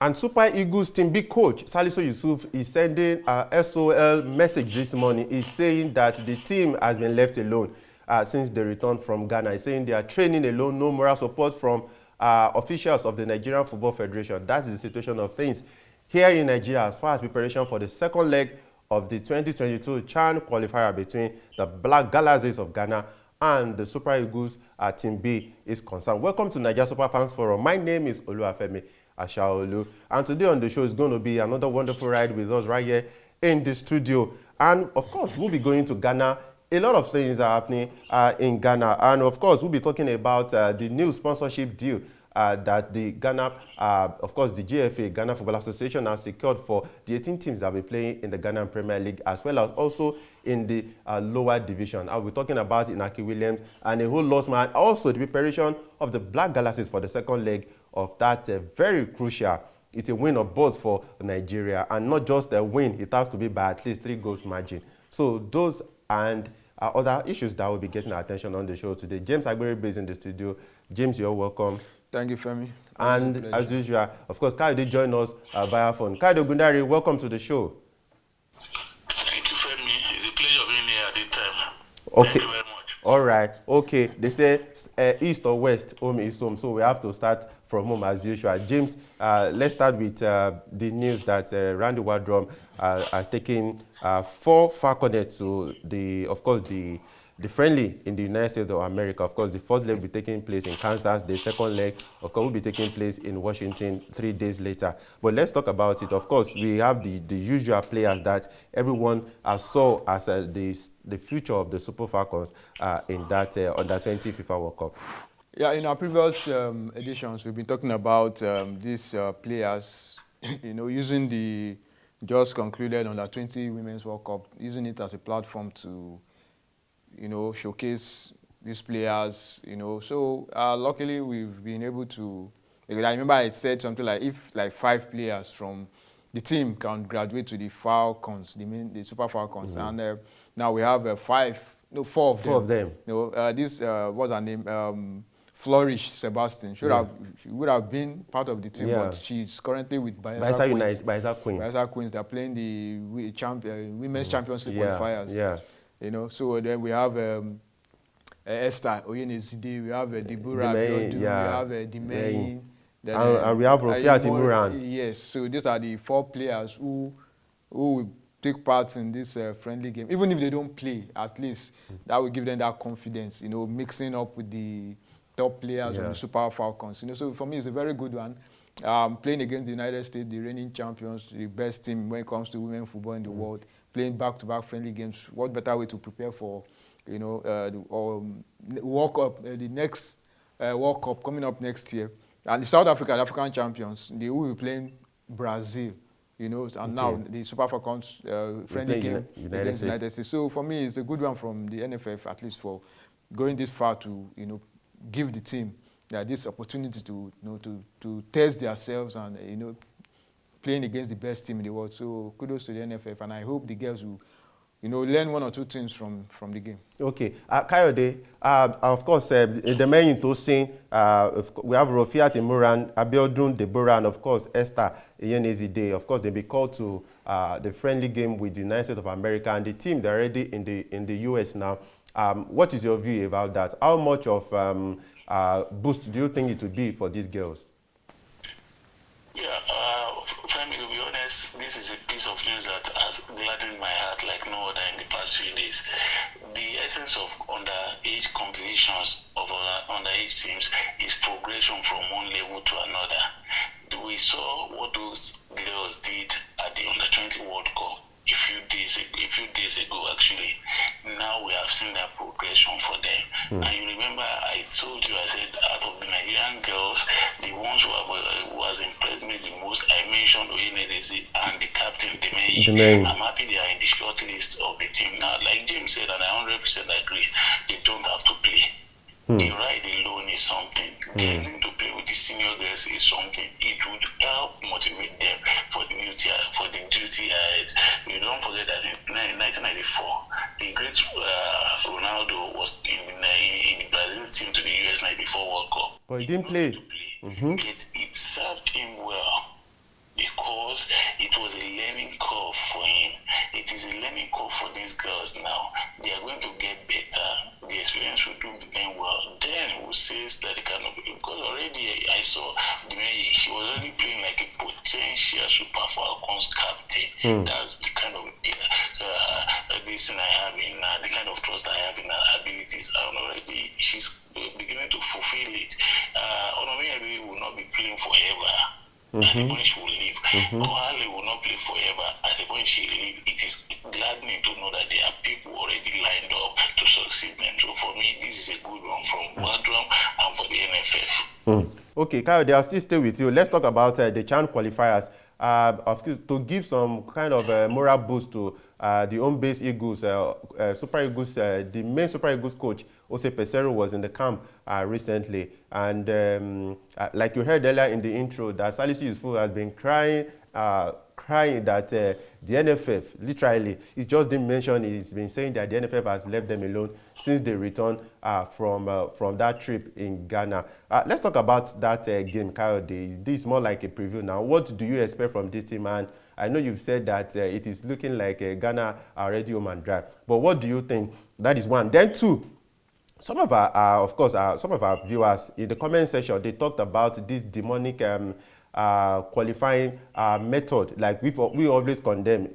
And Super Eagles team big coach Salisu Yusuf is sending a SOL message this morning. He's saying that the team has been left alone since they returned from Ghana. He's saying they are training alone, no moral support from officials of the Nigerian Football Federation. That is the situation of things here in Nigeria as far as preparation for the second leg of the 2022 CHAN qualifier between the Black Galaxies of Ghana and the Super Eagles Team B is concerned. Welcome to Nigeria Super Fans Forum. My name is Oluwafemi Ashaolu, and today on the show is going to be another wonderful ride with us right here in the studio. And of course, we'll be going to Ghana. A lot of things are happening in Ghana, and of course, we'll be talking about the new sponsorship deal that the Ghana, of course, the GFA, Ghana Football Association, has secured for the 18 teams that will be playing in the Ghanaian Premier League, as well as also in the lower division. I'll be talking about Inaki Williams and a whole lot more. Also, the preparation of the Black Galaxies for the second leg of that very crucial. It's a win of both for Nigeria, and not just a win, it has to be by at least 3 goals margin. So those and other issues that will be getting our attention on the show today. James Agbere is in the studio. James, you're welcome. Thank you, Femi. And as usual, of course, Kayode join us via phone. Kayode Gundari, welcome to the show. Thank you, Femi. It's a pleasure being here at this time. Okay. Thank you very much. All right. Okay. They say east or west, home is home. So we have to start from home as usual. James, let's start with the news that Randy Wardrum has taken 4 Falcons to the friendly in the United States of America. Of course, the first leg will be taking place in Kansas. The second leg, of course, will be taking place in Washington 3 days later. But let's talk about it. Of course, we have the usual players that everyone saw as the future of the Super Falcons in that Under-20 FIFA World Cup. Yeah, in our previous editions, we've been talking about these players, using the just concluded Under-20 Women's World Cup, using it as a platform to showcase these players, So luckily we've been able to, I remember I said something like if 5 players from the team can graduate to the Falcons, the Super Falcons, and now we have 4 of them. This, what's her name? Flourish Sebastian would have been part of the team, but she's currently with Bayelsa Queens. Bayelsa Queens. They're playing the Women's Champions League qualifiers. Yeah. So then we have Esther Oyenezide, we have Deborah Abiodun, we have Dimei, and we have Rofia Timuran. Yes, so these are the 4 players who will take part in this friendly game. Even if they don't play, at least that will give them that confidence, mixing up with the top players of the Super Falcons. So for me, it's a very good one. Playing against the United States, the reigning champions, the best team when it comes to women football in the world, playing back-to-back friendly games. What better way to prepare for, the World Cup, the next World Cup coming up next year. And the South Africa, the African champions, they will be playing Brazil, and now the Super Falcons friendly game against the United States. So for me, it's a good one from the NFF, at least for going this far to, give the team this opportunity to test themselves and, playing against the best team in the world. So kudos to the NFF, and I hope the girls will, learn 1 or 2 things from the game. Okay, Kayode, of course, the men into saying we have Rofia Timuran, Abiodun, Deborah, and of course Esther Oyenezide. Of course, they'll be called to the friendly game with the United States of America, and the team they're already in the US now. What is your view about that? How much of boost do you think it would be for these girls? Yeah, Femi, to be honest, this is a piece of news that has gladdened my heart like no other in the past few days. The essence of underage competitions of underage teams is progression from one level to another. We saw what those girls did at the Under-20 World Cup a few days ago actually. Now we have seen that progression for them. And you remember I told you, I said out of the Nigerian girls, the ones who has impressed me the most, I mentioned Oyenedezi and the captain Dimei. I'm happy they are in the short list of the team. Now, like James said, and I 100% agree, they don't have to play. The ride alone is something. Getting to play with the senior girls is something. It would help motivate them for the duty ahead. You don't forget that in 1994, the great Ronaldo was in the Brazil team to the US 94 World Cup. But he didn't play. It served him well. was a learning curve for him. It is a learning curve for these girls now. They are going to get better. The experience will do them well. Then we'll say that they cannot, because already I saw the way she was already playing like a potential Super Falcons captain. That's the kind of this thing I have in the kind of trust I have in her abilities, and already she's beginning to fulfill it. Onomie will not be playing forever. At the point she will leave. Kohale will not play forever. At the point she will leave, it is gladdening to know that there are people already lined up to succeed them. So for me, this is a good one from Wadrum and for the NFF. Okay, Kyle, I'll still stay with you. Let's talk about the CHAN qualifiers. To give some kind of moral boost to the home-based Eagles, Super Eagles, the main Super Eagles coach, Ose Peseiro, was in the camp recently. And like you heard earlier in the intro, that Salisu Yusuf has been crying that the NFF, literally, he just didn't mention it. He's been saying that the NFF has left them alone since they returned from that trip in Ghana. Let's talk about that game, Kyle. This is more like a preview now. What do you expect from this team? And I know you've said that it is looking like Ghana are already home and dry. But what do you think? That is one. Then two, some of our viewers in the comment section, they talked about this demonic qualifying method, like we always condemn,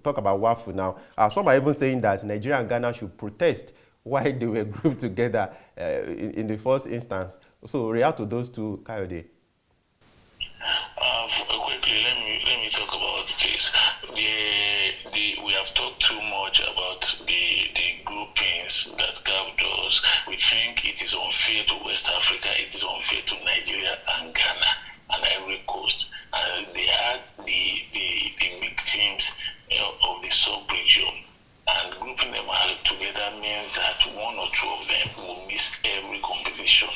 talk about WAFU now. Some are even saying that Nigeria and Ghana should protest why they were grouped together in the first instance. So react to those two, Kayode. Quickly, let me talk about this. We have talked too much about the groupings that GAF does. We think it is unfair to West Africa, it is unfair to Nigeria and Ghana and Ivory Coast. And they had the big teams of the sub-region. And grouping them together means that one or two of them will miss every competition.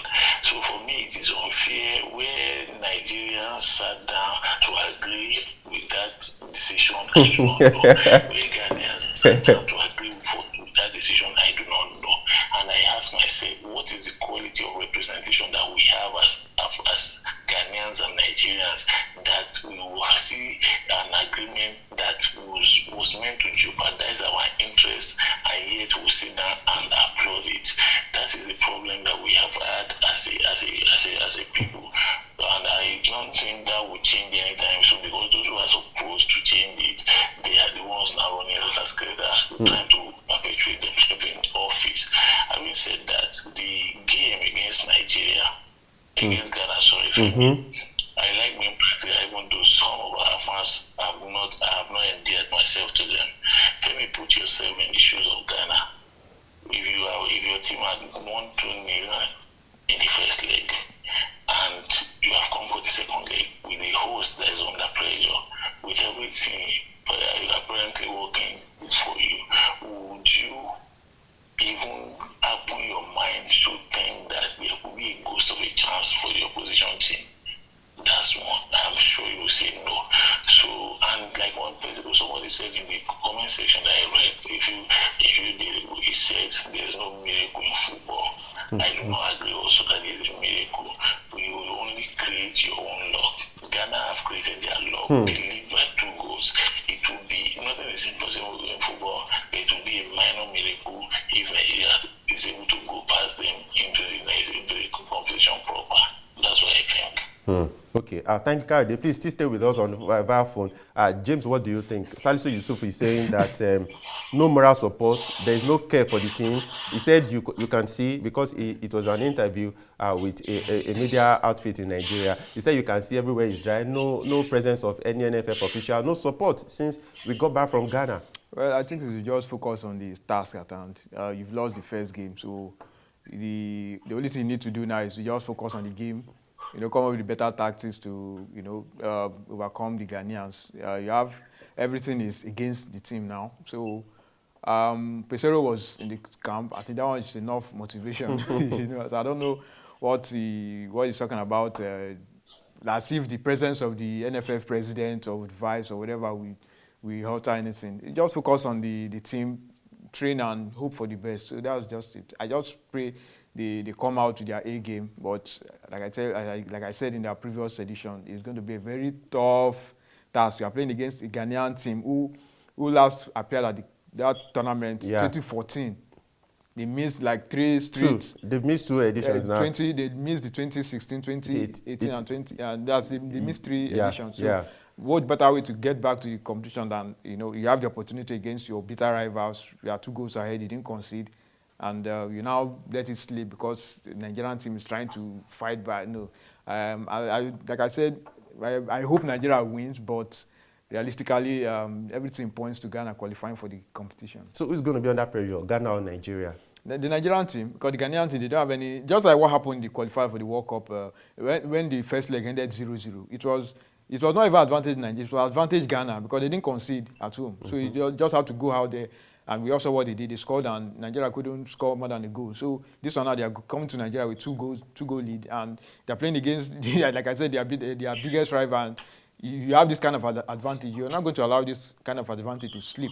So for me, it is unfair where Nigerians sat down to agree with that decision. I do not know. Where Ghanaians sat down to agree with that decision, I do not know. And I ask myself, what is the quality of representation that we have as Ghanaians and Nigerians, that we will see an agreement that was meant to jeopardize our interests, and yet we'll sit down and applaud it. That is the problem that we have had as a people. And I don't think that will change anytime soon, because those who are supposed to change it, they are the ones now running as a trying to perpetuate themselves in office. Having said that, the game against Nigeria, against Ghana, I like being practical, even though some of our fans I have not endeared myself to them. Let me put yourself in the shoes of Ghana. If your team had won 2-0 in the first leg, and you have come for the second leg with a host that is under pressure, with everything apparently working for you, would you even open your mind to think that there could be a ghost of a chance for the opposition team? That's one. I'm sure you will say no. So, and like one person, somebody said in the comment section that I read, if you did, he said there is no miracle in football. I do not agree also that there is a miracle. You will only create your own luck. Ghana have created their luck. They lead by 2 goals. It will be, nothing is impossible in football. It will be a minor miracle if Nigeria is able to go past them into the competition proper. That's what I think. Okay, thank you, Kayode. Please still stay with us on via phone. James, what do you think? Salisu Yusuf is saying that no moral support, there is no care for the team. He said you can see, because it was an interview with a media outfit in Nigeria. He said you can see everywhere is dry, no presence of any NFF official, no support since we got back from Ghana. Well, I think you just focus on the task at hand. You've lost the first game, so the only thing you need to do now is to just focus on the game. Come up with better tactics to, overcome the Ghanaians. You have everything is against the team now. So, Peseiro was in the camp. I think that one is enough motivation. So I don't know what he's talking about. As if the presence of the NFF president or vice or whatever we alter anything. Just focus on the team, train and hope for the best. So that was just it. I just pray they come out to their A game, but like I said in their previous edition, it's going to be a very tough task. You are playing against a Ghanaian team who last appeared at that tournament 2014. They missed like 3 straight. They've missed 2 editions now. They missed the 2016, 2018, and 20, and they missed 3 editions. So what better way to get back to the competition than, you have the opportunity against your bitter rivals. You are 2 goals ahead, you didn't concede, and you now let it slip because the Nigerian team is trying to fight back. Like I said, I hope Nigeria wins, but realistically, everything points to Ghana qualifying for the competition. So who's going to be under pressure, Ghana or Nigeria? The Nigerian team, because the Ghanaian team, they don't have any. Just like what happened in the qualifier for the World Cup, when the first leg ended 0-0, it was not even advantage Nigeria, it was advantage Ghana because they didn't concede at home. So you just have to go out there. And we also saw what they did. They scored, and Nigeria couldn't score more than a goal. So this one now, they are coming to Nigeria with 2-goal lead, and they're playing against, like I said, their biggest rival. And you have this kind of advantage. You're not going to allow this kind of advantage to slip.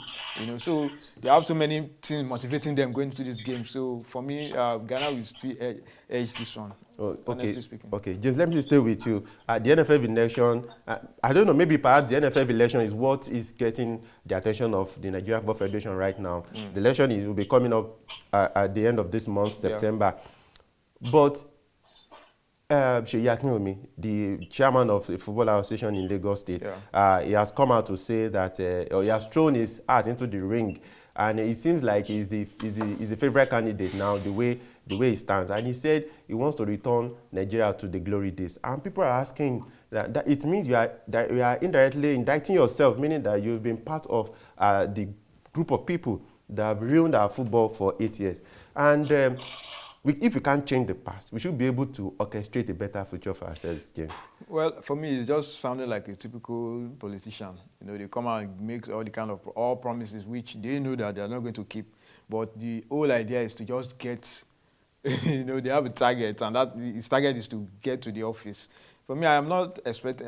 So they have so many things motivating them going into this game. So for me, Ghana will still edge this one. Honestly speaking. Okay, James, let me stay with you. The NFF election, I don't know, maybe perhaps the NFF election is what is getting the attention of the Nigerian Football Federation right now. The election will be coming up at the end of this month, September. But Inaki Williams, the chairman of the Football Association in Lagos State, he has come out to say that he has thrown his heart into the ring, and it seems like he's the favorite candidate now, the way he stands. And he said he wants to return Nigeria to the glory days. And people are asking that it means you are indirectly indicting yourself, meaning that you've been part of the group of people that have ruined our football for 8 years. And if we can't change the past, we should be able to orchestrate a better future for ourselves, James. Well, for me, it just sounded like a typical politician. They come out and make all the kind of promises which they know that they are not going to keep. But the whole idea is to just get, they have a target, and his target is to get to the office. For me, I am not expecting.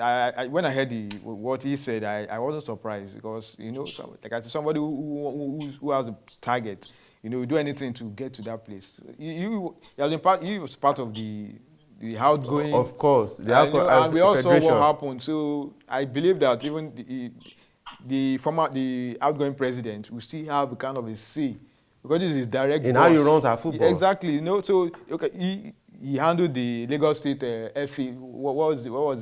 When I heard what he said, I wasn't surprised because like I said, somebody who has a target, do anything to get to that place. He was part of the outgoing. Of course, and we all saw what happened. So I believe that even the outgoing president will still have a kind of a say because this is direct. In how he runs our football. Exactly. So okay, he handled the Lagos State FA. What was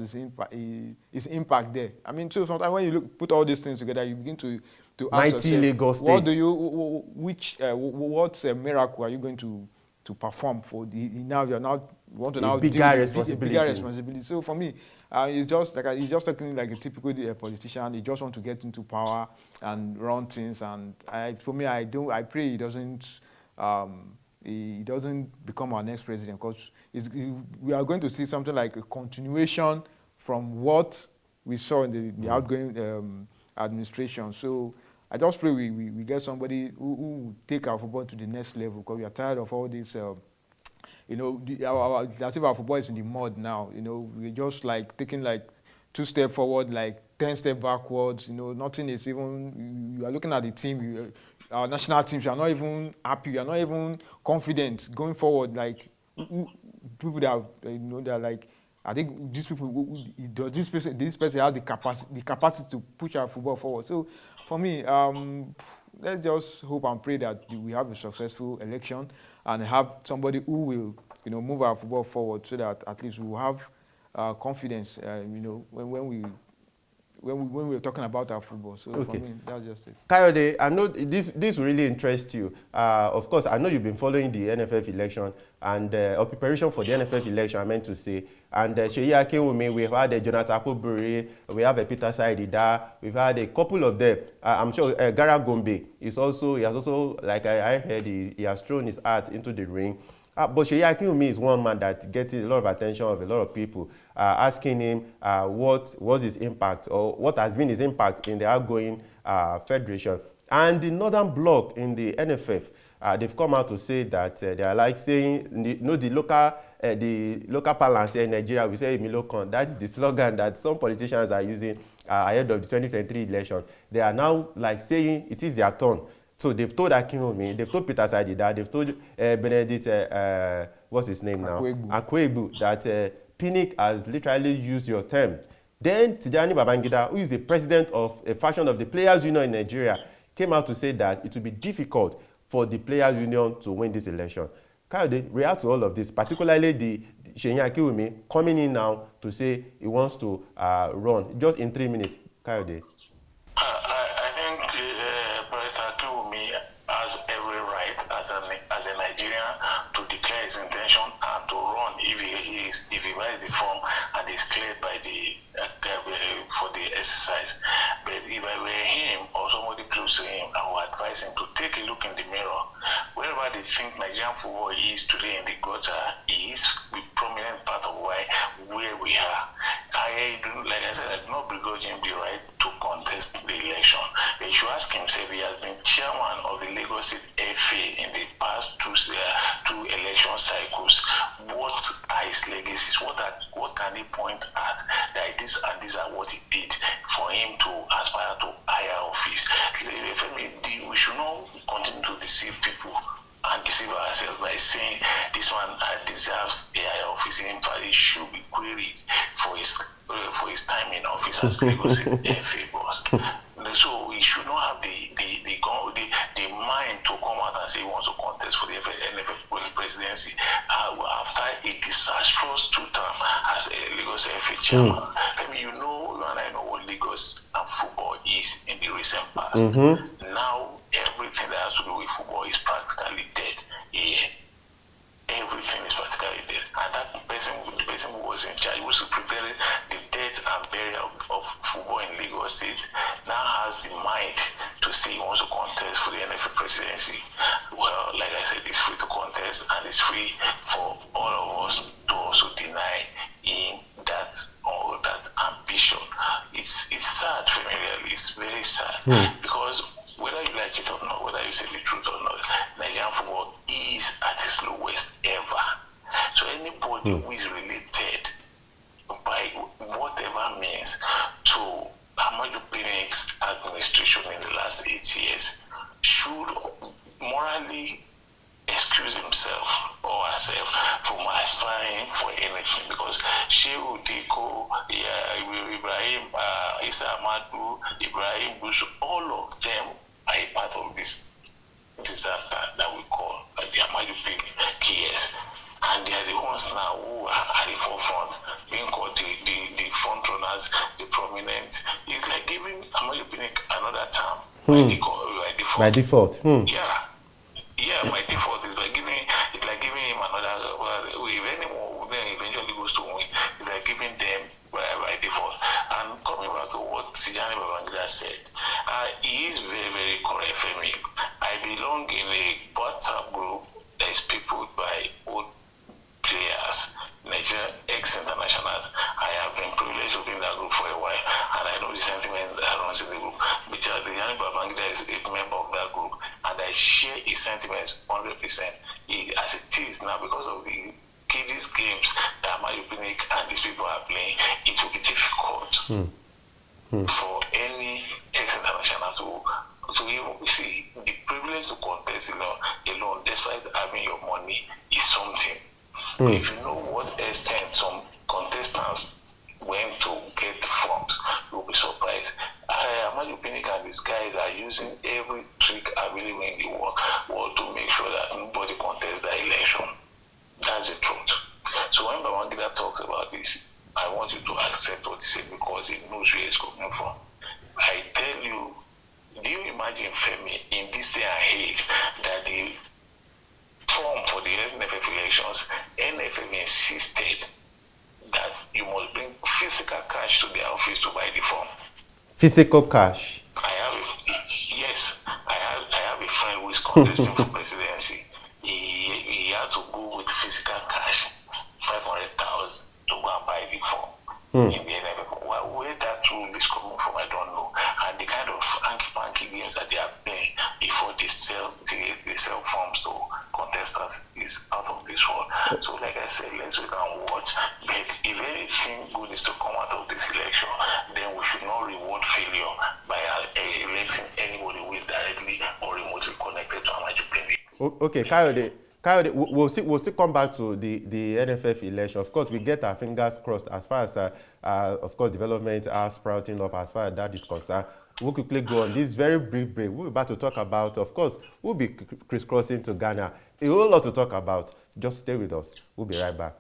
his impact there? I mean, so sometimes when you put all these things together, you begin to ask yourself, Lagos State. what do you, what miracle are you going to perform for you want to now bigger responsibility. So for me, he's just talking like a typical politician. He just wants to get into power and run things. And I pray he doesn't become our next president, because we are going to see something like a continuation from what we saw in the outgoing administration. So I just pray we get somebody who will take our football to the next level, because we are tired of all this. As if our football is in the mud now. We're just like taking like 2 steps forward, like 10 steps backwards. Nothing is even. You are looking at the team. Our national teams, you are not even happy. You are not even confident going forward. Like people that are, they're like, I think these people, this person has the capacity to push our football forward. So for me, let's just hope and pray that we have a successful election and have somebody who will, move our football forward, so that at least we will have confidence, when we're talking about our football. So for me, that's just it. Kayode, I know this really interests you. Of course, I know you've been following the NFF election and preparation for the NFF election, I meant to say. And Inaki Williams, we've had Jonathan Akuburi, we have Peter Seidu, we've had a couple of them. I'm sure Gara Gombe he has also, like I heard, he has thrown his heart into the ring. But Inaki Williams is one man that gets a lot of attention of a lot of people, asking him what was his impact, or what has been his impact in the outgoing federation. And the Northern Bloc in the NFF, they've come out to say that they are like saying, the local parlance here in Nigeria, we say Milokon. That is the slogan that some politicians are using ahead of the 2023 election. They are now like saying it is their turn. So they've told Akinwumi, they've told Peter Seidu, they've told Benedict, what's his name now? Akwebu, that PINIC has literally used your term Then Tijani Babangida, who is the president of a faction of the Players Union in Nigeria, came out to say that it will be difficult for the Players Union to win this election. Kayode, react to all of this, particularly the Inaki Williams coming in now to say he wants to run. Just in 3 minutes, Kayode. I think Barrister Akiwumi has every right as a Nigerian to declare his intention and to run if he buys the form and is cleared by the for the exercise. But if I were him or somebody close to him, I would advise him to take a look in the mirror. Wherever they think Nigerian football is today in the gutter, is a prominent part of where we are. Like I said, I do not begrudge him the right to contest the election. But you should ask himself, he has been chairman of the Lagos State FA in the past two election cycles. What are his legacies? What can he point at that these are what he did for him to aspire to higher office? We should not continue to deceive people and deceive ourselves by saying this one deserves a higher office. In fact, he should be queried for his time in office as Lagos FA boss. So we should not have the mind to come out and say he wants to contest for the NFF presidency after a disastrous 2 term as a Lagos FA chairman. You and I know what Lagos and football is in the recent past. Now everything that has to do with football is practically dead. Everything is practically dead. And the person who was in charge, who superintended the death and burial of football in Lagos State, now has the mind to say he wants to contest for the NFL presidency. Well, like I said, it's free to contest, and it's free for all of us to also deny him that ambition. It's sad, really. It's very sad because whether you like it or not, whether you say the truth or not, Nigerian football is at its lowest ever. So anybody who is related by whatever means to Ahmadu Bello's administration in the last 8 years should morally excuse himself or herself from aspiring for anything, because Shehu Diko, Ibrahim, Isa Ahmadu, Ibrahim Bush, all of them are a part of this disaster that we call the Ahmadu Bello case. And they are the ones now who are at the forefront, being called the front runners, the prominent. It's like giving Ahmadu Bello another term by default. By default. Yeah, by default, it's like giving him another. If anyone then eventually goes to win, it's like giving them by default. And coming back to what Tijani Babangida said, he is very, very correct for me. I belong in a WhatsApp group that is peopled by old players, Nigeria ex-internationals. I have been privileged to be in that group for a while, and I know the sentiment that runs in the group. Because Tijani Babangida is a member of that group, and I share his sentiments 100%. As it is now, because of the kiddies games that Ahmadu Bello and these people are playing, it will be difficult for any ex-international to even see the privilege to contest alone, despite having your money, is something. If you know what extent some contestants went to get forms, you'll be surprised. Ahmadu Bello and these guys are using every trick available in the world to make sure that nobody contests the election. That's the truth. So when Babangida talks about this, I want you to accept what he said because he knows where it's coming from. I tell you, do you imagine, Femi, in this day and age, that the form for the NFF elections, NFF insisted that you must bring physical cash to the office to buy the form. Physical cash? I have a friend who is contesting for presidency. He had to go with physical cash, 500,000 to go and buy the form in the NFF. Where that rule is coming from, I don't know. And the kind of hanky-panky games that they are playing before they sell forms to contestants is out of this world. So like I said, let's wait and watch. But if anything good is to come out of this election, then we should not reward failure by electing anybody who is directly or remotely connected to Ahmadu Bello. Okay, Kayode, Kyle, we'll still come back to the NFF election. Of course, we get our fingers crossed as far as, of course, development are sprouting up as far as that is concerned. We'll quickly go on this very brief break. We're about to talk about, of course, we'll be crisscrossing to Ghana. A whole lot to talk about. Just stay with us. We'll be right back.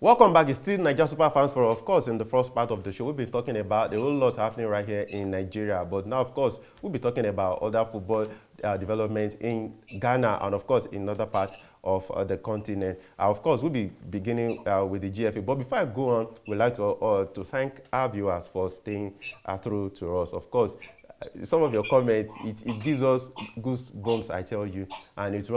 Welcome back. It's still Nigeria Super Fans for, of course, in the first part of the show, we've been talking about a whole lot happening right here in Nigeria. But now, of course, we'll be talking about other football development in Ghana and, of course, in other parts of the continent. Of course, we'll be beginning with the GFA. But before I go on, we'd like to thank our viewers for staying through to us. Of course, some of your comments, it gives us goosebumps, I tell you, and it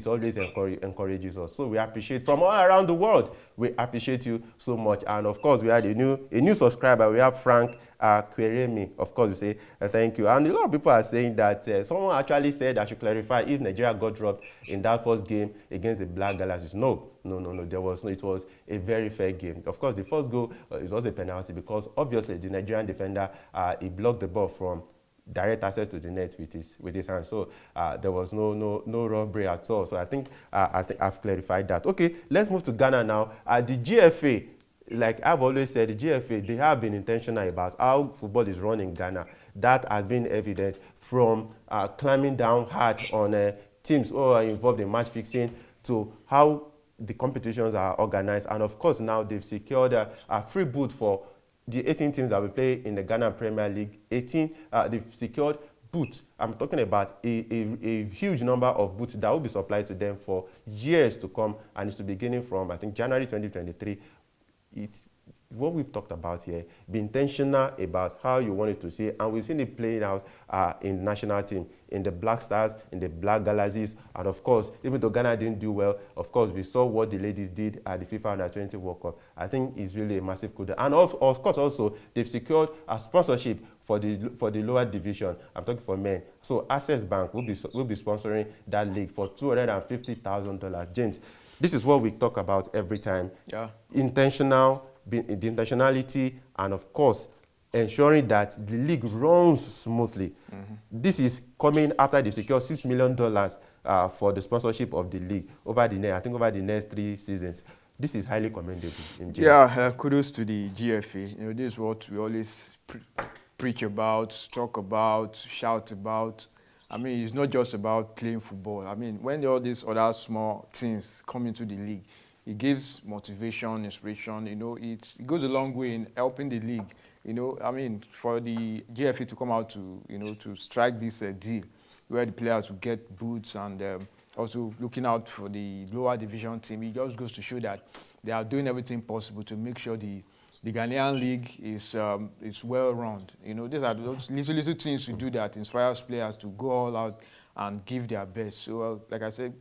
always encourages us. So we appreciate, from all around the world, we appreciate you so much. And of course, we had a new subscriber. We have Frank Queremi. Of course, we say thank you. And a lot of people are saying that someone actually said I should clarify if Nigeria got dropped in that first game against the Black Galaxies. No, there was no. It was a very fair game. Of course, the first goal, it was a penalty because obviously the Nigerian defender, he blocked the ball from direct access to the net with his hand. So there was no robbery at all. So I think I've clarified that. Okay, let's move to Ghana now. The GFA, like I've always said, the GFA, they have been intentional about how football is run in Ghana. That has been evident from climbing down hard on teams who are involved in match fixing to how the competitions are organized. And of course, now they've secured a free boot for the 18 teams that will play in the Ghana Premier League. 18, they've secured boots. I'm talking about a huge number of boots that will be supplied to them for years to come, and it's beginning from, I think, January 2023. It's what we've talked about here. Be intentional about how you want it to see, and we've seen it playing out in the national team, in the Black Stars, in the Black Galaxies, and of course, even though Ghana didn't do well, of course, we saw what the ladies did at the FIFA Under-20 World Cup. I think it's really a massive kudos. And of course, also, they've secured a sponsorship for the lower division. I'm talking for men. So Access Bank will be sponsoring that league for $250,000. James, this is what we talk about every time. Yeah. The intentionality, and of course, ensuring that the league runs smoothly. Mm-hmm. This is coming after they secured $6 million for the sponsorship of the league over the next 3 seasons. This is highly commendable. Yeah, kudos to the GFA. This is what we always preach about, talk about, shout about. I mean, it's not just about playing football. I mean, when all these other small things come into the league, it gives motivation, inspiration. It goes a long way in helping the league. I mean, for the GFA to come out to strike this deal where the players will get boots and also looking out for the lower division team, it just goes to show that they are doing everything possible to make sure the Ghanaian league is well run. These are those little things we do that inspires players to go all out and give their best. So, like I said,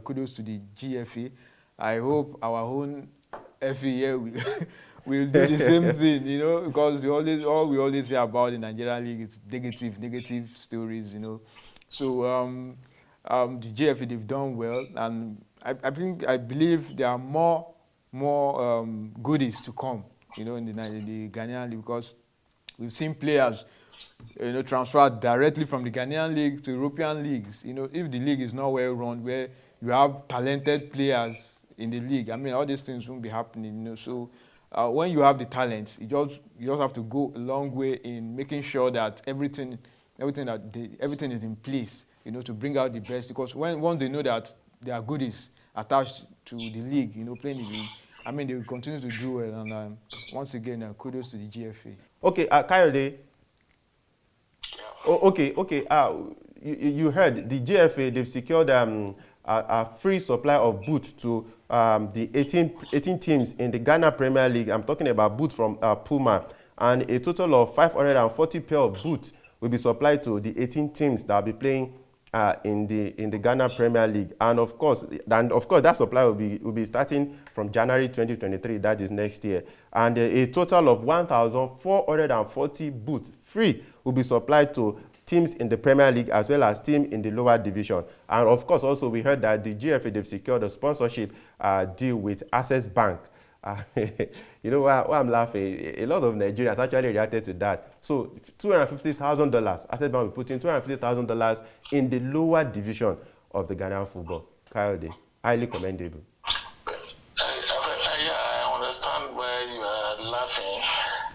kudos to the GFA. I hope our own Afriyie will do the same thing, because all we always hear about the Nigerian league is negative stories, So the GFA, they've done well, and I believe there are more goodies to come, in the Ghanaian league, because we've seen players, transfer directly from the Ghanaian league to European leagues. If the league is not well run, where you have talented players in the league, I mean, all these things won't be happening, So when you have the talent, you just have to go a long way in making sure that everything is in place, to bring out the best. Because once they know that there are goodies attached to the league, playing the league, I mean, they will continue to do well. And once again, kudos to the GFA. Okay, Kayode. Okay. You heard the GFA, they've secured a free supply of boots to the 18 teams in the Ghana Premier League. I'm talking about boots from Puma, and a total of 540 pair of boots will be supplied to the 18 teams that will be playing in the Ghana Premier League. And of course, that supply will be starting from January 2023. That is next year. And a total of 1,440 boots free will be supplied to teams in the Premier League as well as teams in the lower division. And of course, also we heard that the GFA, they've secured a sponsorship deal with Access Bank. You know why I'm laughing? A lot of Nigerians actually reacted to that. So $250,000, Access Bank will put in $250,000 in the lower division of the Ghanaian football. Coyote, highly commendable. I understand why you are laughing,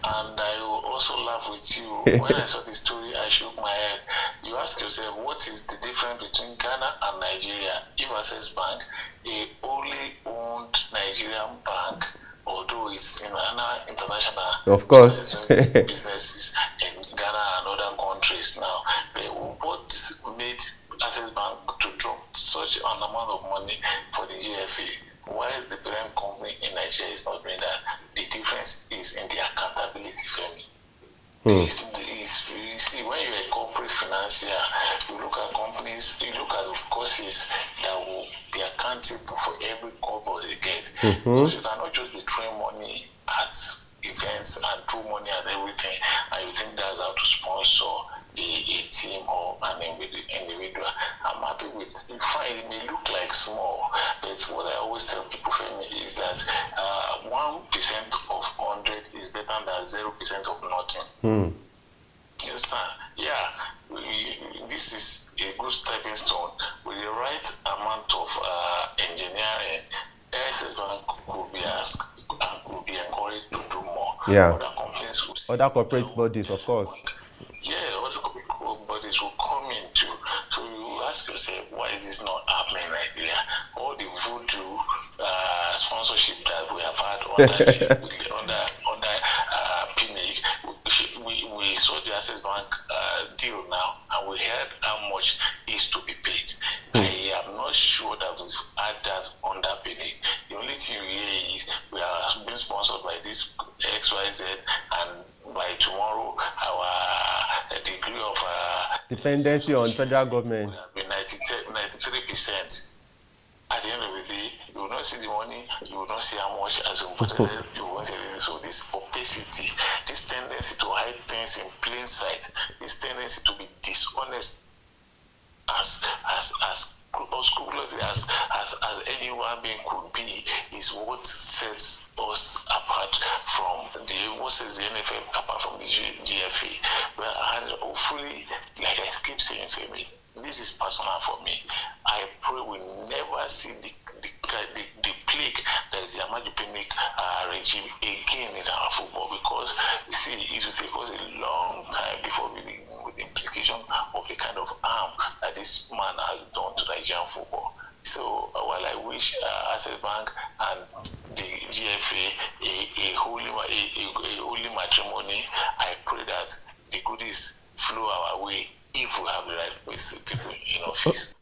and I will also laugh with you. When I saw the story, I shook my head. You ask yourself, what is the difference between Ghana and Nigeria? If Access Bank, a wholly owned Nigerian bank, although it's in Ghana international, of course, businesses in Ghana and other countries now, what made Access Bank to drop such an amount of money for the GFA? Why is the parent company in Nigeria is not doing that? The difference is in the accountability for me. You see, when you're a corporate financier, you look at companies, you look at courses that will be accountable for every kobo they get. Because you cannot just be throwing money at events and throw money at everything, and you think that's how to sponsor a team or an individual. I'm happy with it. Fine, it may look like small, but what I always tell people for me is that 1% of 100 is better than 0% of nothing. You understand? Yeah, this is a good stepping stone. With the right amount of engineering, Access Bank could be asked and could be encouraged to do more. Yeah. Other companies will other corporate bodies, of course. Yeah, other corporate bodies will come in too. So you ask yourself, why is this not happening in Nigeria? All the voodoo sponsorship that we have had under PNIC, we saw the Access Bank deal now, and we heard how much is to be paid. I am not sure that we've had that under PNIC. The only thing we hear is we are being sponsored by this XYZ, and by tomorrow our degree of dependency on federal government will have been 93%. At the end of the day, you will not see the money, you will not see how much has been put in it, you will not see anything. So this opacity, this tendency to hide things in plain sight, this tendency to be dishonest as scrupulously as any human being could be, is what sets us apart from what sets the NFL apart from the GFA. Well, and hopefully, like I keep saying to me, this is personal for me. I pray we never see the plague that is the Ahmad-Pinnick regime again in our football, because you see, it will take us a long time before we begin with the implication of the kind of harm that this man has done to Nigerian football. So while I wish Access Bank and the GFA a holy matrimony, I pray that the goodies flow our way if we have the right people in office.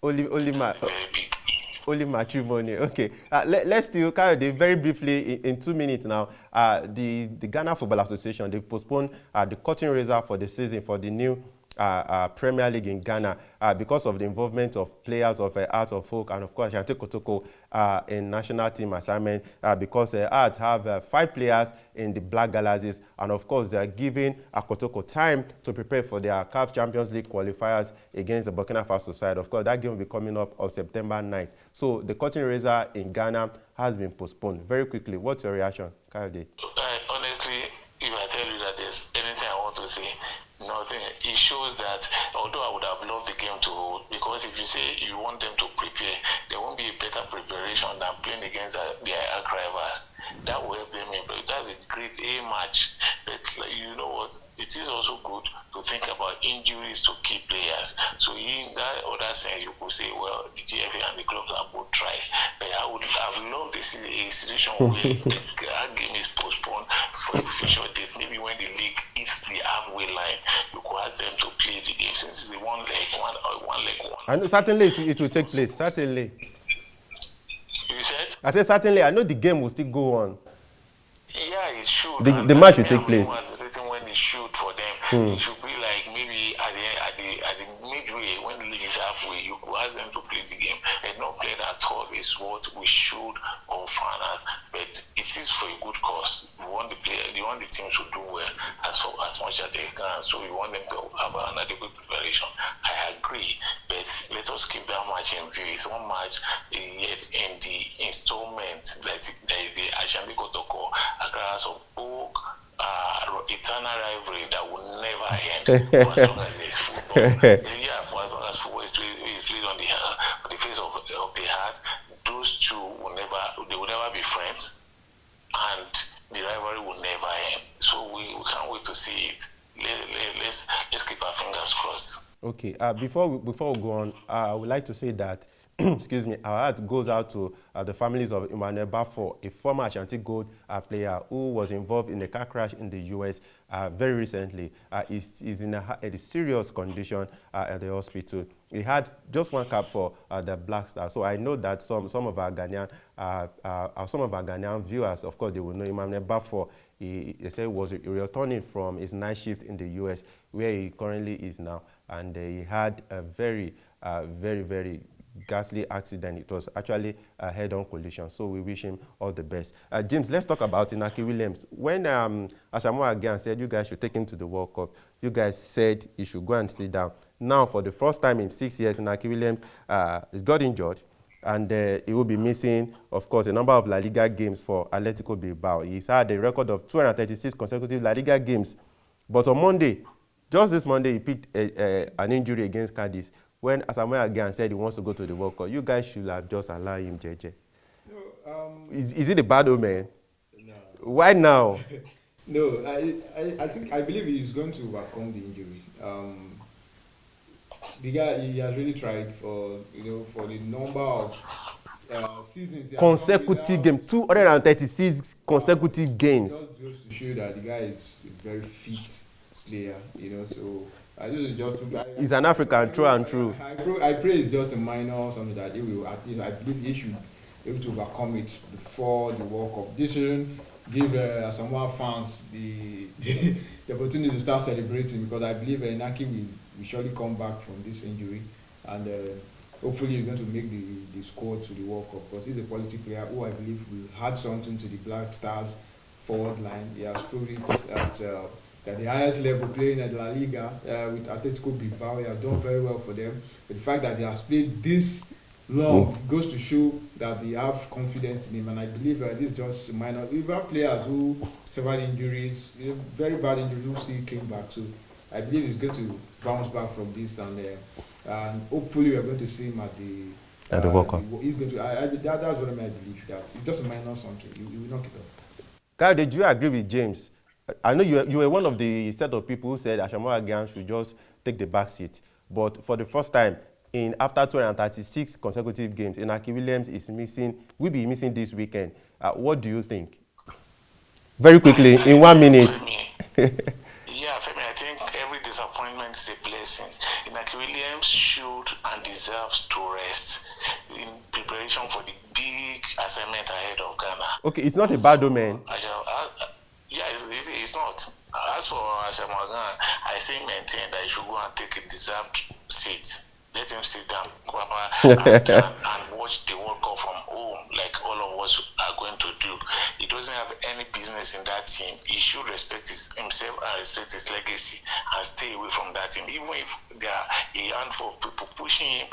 Only matrimony. Okay. Let's still kind of very briefly in 2 minutes now. The Ghana Football Association, they postponed the curtain raiser for the season for the new Premier League in Ghana because of the involvement of players of Arts of Folk and of course Ashanti Kotoko in national team assignment because Arts have 5 players in the Black Galaxies, and of course they are giving Kotoko time to prepare for their CAF Champions League qualifiers against the Burkina Faso side. Of course that game will be coming up on September 9th. So the curtain raiser in Ghana has been postponed. Very quickly, what's your reaction, Kayode? Honestly, if I tell you that there's anything I want to say, nothing. It shows that although I would have loved the game to hold, because if you say you want them to prepare, there won't be a better preparation than playing against their arch rivals. That will help them improve. That's a great A match. But you know what? It is also good to think about injuries to key players. So in that other sense, you could say, well, the GFA and the clubs are both trying. But I would have loved a situation where that game is postponed for a future date. Maybe when the league hits the halfway line, you could ask them to play the game since it's a one leg one. And certainly it will take place. Certainly. You said? I said certainly. I know the game will still go on. Yeah, it should. The match will take place. When it should for them, it should be like maybe at the midway when the league is halfway, you could ask them to play the game and not play at all is what we should all find out. But it is for a good cause. We want the want the teams to do well as much as they can. So we want them to have an adequate preparation. I agree, but let us keep that match in view. It's one match yet in the installment that there is the Ashanti Kotoko, Accra of Oak, eternal rivalry that will never end for as long as there's football. Yeah, for as long as football is played on the face of the heart, those two will never be friends, and the rivalry will never end. So we can't wait to see it. Let's keep our fingers crossed. Okay. Before we go on, I would like to say that excuse me, our heart goes out to the families of Emmanuel Bafo, a former Ashanti Gold player who was involved in a car crash in the U.S. Very recently. He's in a serious condition at the hospital. He had just one cap for the Black Stars. So I know that some of our Ghanaian viewers, of course, they will know Emmanuel Bafo. They say was returning from his night shift in the U.S., where he currently is now, and he had a very ghastly accident. It was actually a head-on collision, so we wish him all the best. James, let's talk about Inaki Williams. When Asamoah Gyan said you guys should take him to the World Cup, you guys said he should go and sit down. Now, for the first time in 6 years, Inaki Williams has got injured, and he will be missing, of course, a number of La Liga games for Atletico Bilbao. He's had a record of 236 consecutive La Liga games, but on Monday, just this Monday, he picked an injury against Cadiz. When Asamoah Gyan said he wants to go to the World Cup, you guys should have just allowed him, JJ. No, is it a bad omen? no. Why now? No, I believe he's going to overcome the injury. The guy, he has really tried for the number of seasons. Consecutive games, 236 consecutive games. Just goes to show that the guy is a very fit player, so. He's an African, true and true. I pray it's just a minor something that he will, at least I believe he should be able to overcome it before the World Cup. This shouldn't give Asamoah fans the opportunity to start celebrating, because I believe Inaki will surely come back from this injury, and hopefully he's going to make the squad to the World Cup, because he's a quality player who I believe will add something to the Black Stars forward line. He has proved it at the highest level, playing at La Liga with Atletico Bilbao. He has done very well for them. But the fact that he has played this long goes to show that they have confidence in him. And I believe this is just minor. We've had players who suffered injuries, very bad injuries, who still came back. So I believe he's going to bounce back from this, and hopefully we are going to see him at the World Cup. He's going to. That's what I believe. That it's just a minor something. He will knock it off. Kyle, did you agree with James? I know you were one of the set of people who said Asamoah Gyan should just take the back seat. But for the first time, after 236 consecutive games, Inaki Williams will be missing this weekend. What do you think? Very quickly, in 1 minute. Yeah, Femi, I think every disappointment is a blessing. Inaki Williams should and deserves to rest in preparation for the big assignment ahead of Ghana. Okay, it's not a bad omen. Yeah, it's not. As for Asamoah Gyan, I say maintain that he should go and take a deserved seat. Let him sit down and watch the World Cup from home, like all of us are going to do. He doesn't have any business in that team. He should respect himself and respect his legacy and stay away from that team. Even if there are a handful of people pushing him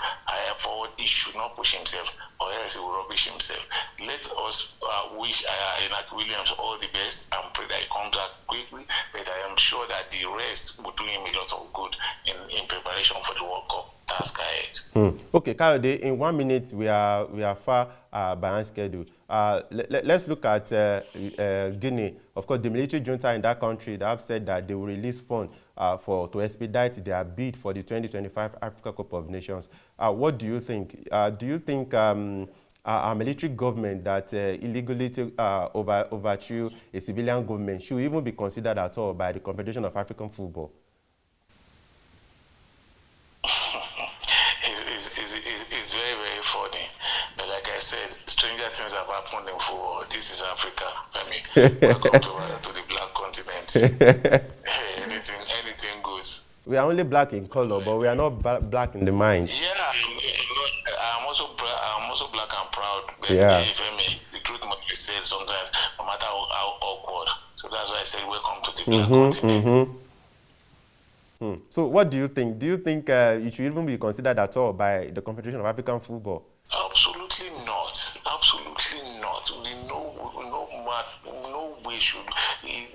forward, he should not push himself, or else he will rubbish himself. Let us wish Inaki Williams all the best and pray that he comes back quickly, but I am sure that the rest will do him a lot of good in preparation for the World Cup task ahead. Okay, Kayode, in 1 minute we are far behind schedule. Let's look at Guinea. Of course, the military junta in that country, they have said that they will release funds to expedite their bid for the 2025 Africa Cup of Nations. What do you think? Do you think our military government that illegally overthrew a civilian government should even be considered at all by the Confederation of African Football? It's very, very funny. But like I said, stranger things have happened in football. This is Africa. Welcome to the black continent. Anything goes. We are only black in color, but we are not black in the mind. Yeah, I'm also black and proud. But yeah. The truth must be said sometimes, no matter how awkward. So that's why I said welcome to the Black continent. So what do you think? Do you think it should even be considered at all by the Confederation of African Football? Absolutely not. Absolutely not. We know no way should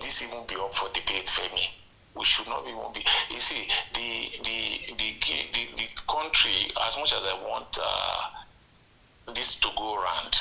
this even be up for debate, Femi. We should not even be. You see, the country, as much as I want this to go around,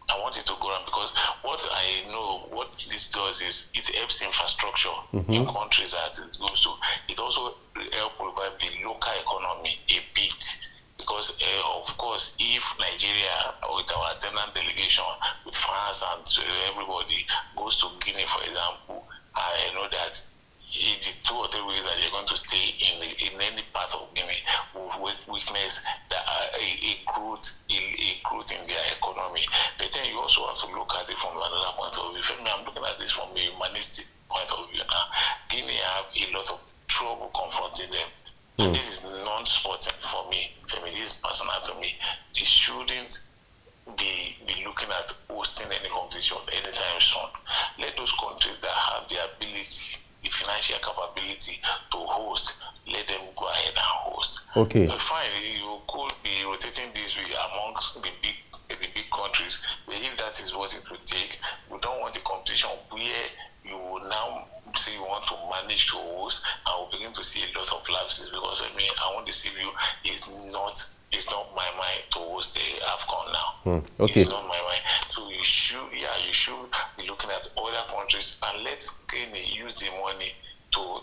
I want it to go around because what I know, what this does is it helps infrastructure in countries that it goes to. It also helps revive the local economy a bit. Because, of course, if Nigeria, with our attendant delegation, with France and everybody, goes to Guinea, for example, I know that in the 2 or 3 weeks that they're going to stay in any part of Guinea will witness that a growth in their economy. But then you also have to look at it from another point of view. I'm looking at this from a humanistic point of view now. Guinea have a lot of trouble confronting them. And this is non-sporting for me. This is personal to me. They shouldn't be looking at hosting any competition anytime soon. Let those countries that have the ability, the financial capability to host, let them go ahead and host. Okay. Fine, you could be rotating this amongst the big countries, but if that is what it would take, we don't want a competition where you will now say you want to manage to host, and we'll begin to see a lot of lapses because I want to see you it's not my mind to host the AFCON now. Okay. It's not my mind. So you should be looking at other countries and let Kenya use the money to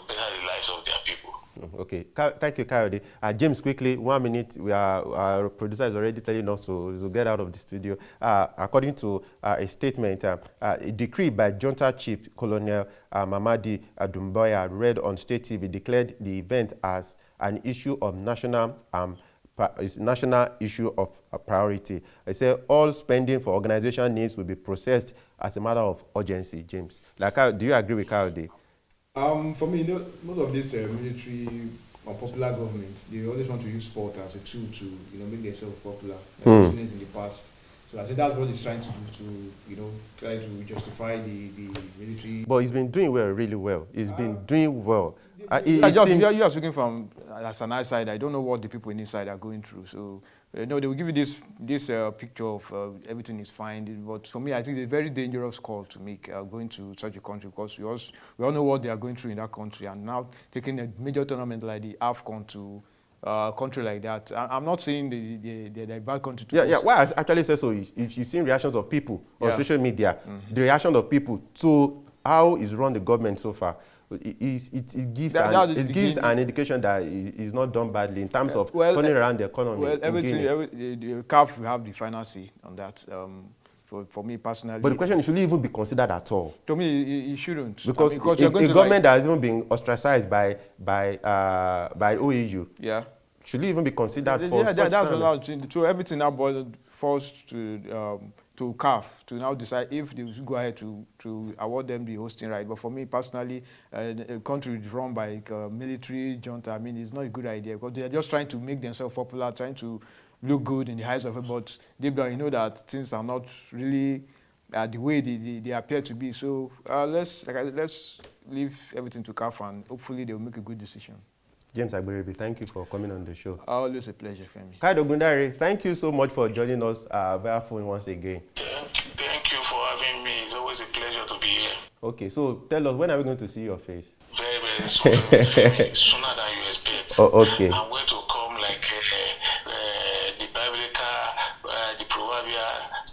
better the lives of their people. Okay, thank you, Kayode. James, quickly, 1 minute. Our producer is already telling us to get out of the studio. According to a statement, a decree by Junta Chief Colonel Mamadi Doumbouya read on State TV declared the event as an issue of national issue of priority. I say all spending for organization needs will be processed as a matter of urgency. James, do you agree with Kayode? For me, most of these military or popular governments, they always want to use sport as a tool to, make themselves popular. Like we've seen it in the past. So I think that's what he's trying to do to, try to justify the military. But he's been doing well, really well. He's been doing well. You are speaking from as an outsider. I don't know what the people inside are going through. So, they will give you this picture of everything is fine. But for me, I think it's a very dangerous call to make going to such a country because we all know what they are going through in that country. And now taking a major tournament like the AFCON to a country like that, I'm not saying the bad country to Yeah, why I actually say so is if you've seen reactions of people on social media, the reaction of people to how is run the government so far, it gives an indication that it's not done badly in terms of turning around the economy. Well, the CAF will have the final say on that. For me personally. But the question is, should it even be considered at all? To me, it shouldn't. Because a government that has even been ostracized by OAU. Yeah. Should it even be considered for such that's allowed. So everything now falls to CAF to now decide if they should go ahead to award them the hosting right. But for me personally, a country run by military junta, it's not a good idea because they are just trying to make themselves popular, trying to look good in the eyes of it. But deep down, that things are not really the way they appear to be. So let's leave everything to CAF and hopefully they'll make a good decision. James Agberebi, thank you for coming on the show. Always a pleasure, Femi. Kayode Ogundare, thank you so much for joining us via phone once again. Thank you for having me. It's always a pleasure to be here. Okay, so tell us, when are we going to see your face? Very, very soon, Femi, sooner than you expect. Oh, okay. I'm going to come like the biblical, the proverbial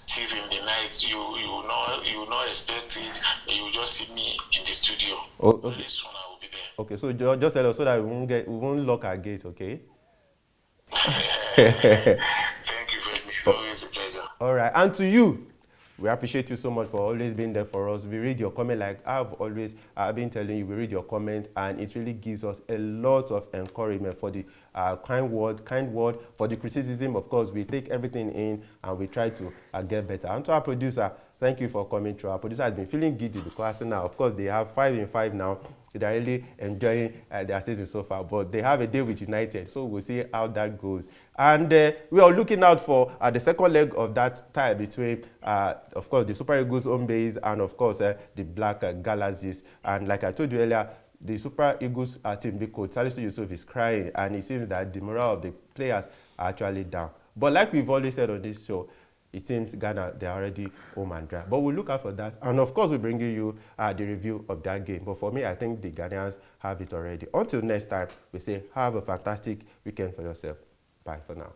thief in the night. You will not expect it, but you will just see me in the studio. Oh, okay. Very soon I will be there. Okay, so just tell us so that we won't lock our gate, okay? Thank you very much. It's always a pleasure. All right, and to you, we appreciate you so much for always being there for us. We read your comment like I've been telling you, we read your comment, and it really gives us a lot of encouragement for the kind word, for the criticism. Of course, we take everything in and we try to get better. And to our producer, Thank you for coming through. Our producer has been feeling giddy because Arsenal, of course, they have 5 in 5 now. They're really enjoying their season so far, but they have a day with United, so we'll see how that goes. And we are looking out for the second leg of that tie between, of course, the Super Eagles home base and, of course, the Black Galaxies. And like I told you earlier, the Super Eagles team, big coach Salisu Yusuf, is crying, and it seems that the morale of the players are actually down. But like we've always said on this show, it seems Ghana, they're already home and dry. But we'll look out for that. And of course, we'll bring you the review of that game. But for me, I think the Ghanaians have it already. Until next time, we say have a fantastic weekend for yourself. Bye for now.